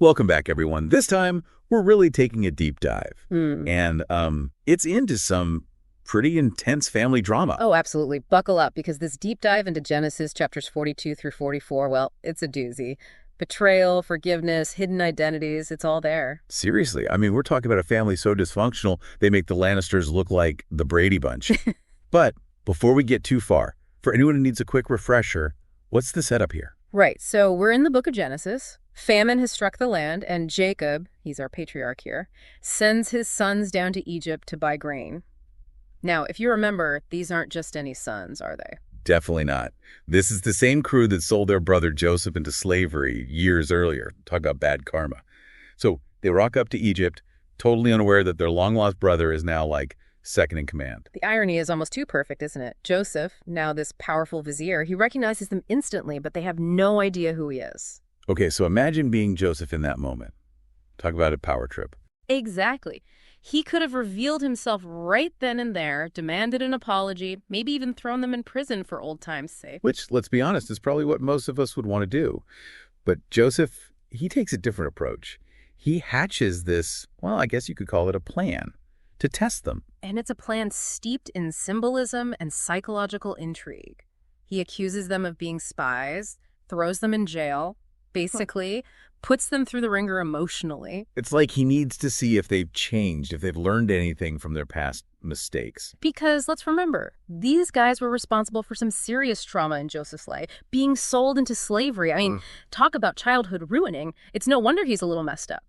Welcome back, everyone. This time, we're really taking a deep dive. Hmm. And it's into some pretty intense family drama. Oh, absolutely. Buckle up, because this deep dive into Genesis chapters 42 through 44, well, it's a doozy. Betrayal, forgiveness, hidden identities, it's all there. Seriously, I mean, we're talking about a family so dysfunctional, they make the Lannisters look like the Brady Bunch. But before we get too far, for anyone who needs a quick refresher, what's the setup here? Right, so we're in the book of Genesis. Famine has struck the land, and Jacob, he's our patriarch here, sends his sons down to Egypt to buy grain. Now, if you remember, these aren't just any sons, are they? Definitely not. This is the same crew that sold their brother Joseph into slavery years earlier. Talk about bad karma. So they rock up to Egypt, totally unaware that their long-lost brother is now, like, second in command. The irony is almost too perfect, isn't it? Joseph, now this powerful vizier, he recognizes them instantly, but they have no idea who he is. Okay, so imagine being Joseph in that moment. Talk about a power trip. Exactly. He could have revealed himself right then and there, demanded an apology, maybe even thrown them in prison for old time's sake. Which, let's be honest, is probably what most of us would want to do. But Joseph, he takes a different approach. He hatches this, well, I guess you could call it a plan, to test them. And it's a plan steeped in symbolism and psychological intrigue. He accuses them of being spies, throws them in jail, basically puts them through the ringer emotionally. It's like he needs to see if they've changed, if they've learned anything from their past mistakes. Because let's remember, these guys were responsible for some serious trauma in Joseph's life, being sold into slavery. I mean, talk about childhood ruining. It's no wonder he's a little messed up.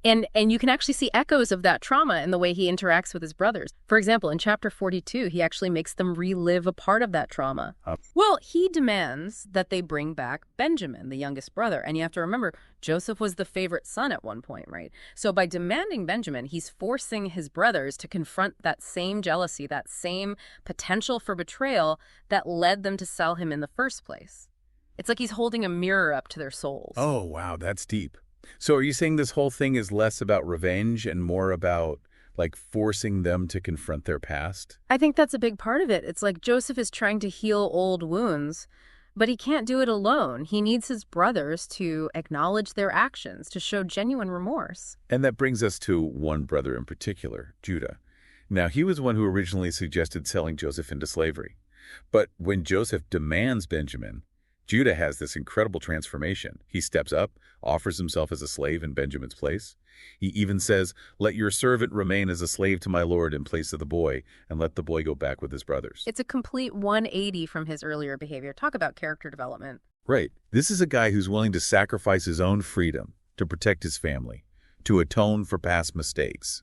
And you can actually see echoes of that trauma in the way he interacts with his brothers. For example, in chapter 42, he actually makes them relive a part of that trauma. Well, he demands that they bring back Benjamin, the youngest brother. And you have to remember, Joseph was the favorite son at one point, right? So by demanding Benjamin, he's forcing his brothers to confront that same jealousy, that same potential for betrayal that led them to sell him in the first place. It's like he's holding a mirror up to their souls. Oh, wow, that's deep. So are you saying this whole thing is less about revenge and more about, like, forcing them to confront their past? I think that's a big part of it. It's like Joseph is trying to heal old wounds, but he can't do it alone. He needs his brothers to acknowledge their actions, to show genuine remorse. And that brings us to one brother in particular, Judah. Now, he was one who originally suggested selling Joseph into slavery. But when Joseph demands Benjamin, Judah has this incredible transformation. He steps up, offers himself as a slave in Benjamin's place. He even says, "Let your servant remain as a slave to my lord in place of the boy, and let the boy go back with his brothers." It's a complete 180 from his earlier behavior. Talk about character development. Right. This is a guy who's willing to sacrifice his own freedom to protect his family, to atone for past mistakes.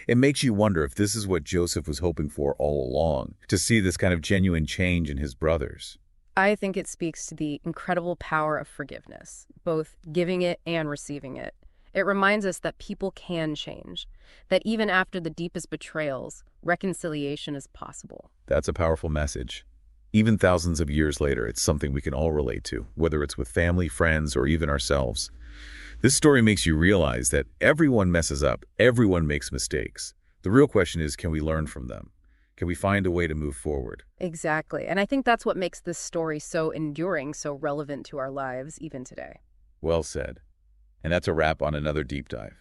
It makes you wonder if this is what Joseph was hoping for all along, to see this kind of genuine change in his brothers. I think it speaks to the incredible power of forgiveness, both giving it and receiving it. It reminds us that people can change, that even after the deepest betrayals, reconciliation is possible. That's a powerful message. Even thousands of years later, it's something we can all relate to, whether it's with family, friends, or even ourselves. This story makes you realize that everyone messes up, everyone makes mistakes. The real question is, can we learn from them? Can we find a way to move forward? Exactly. And I think that's what makes this story so enduring, so relevant to our lives even today. Well said. And that's a wrap on another deep dive.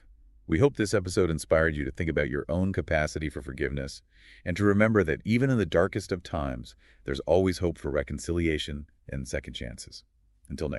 We hope this episode inspired you to think about your own capacity for forgiveness and to remember that even in the darkest of times, there's always hope for reconciliation and second chances. Until next time.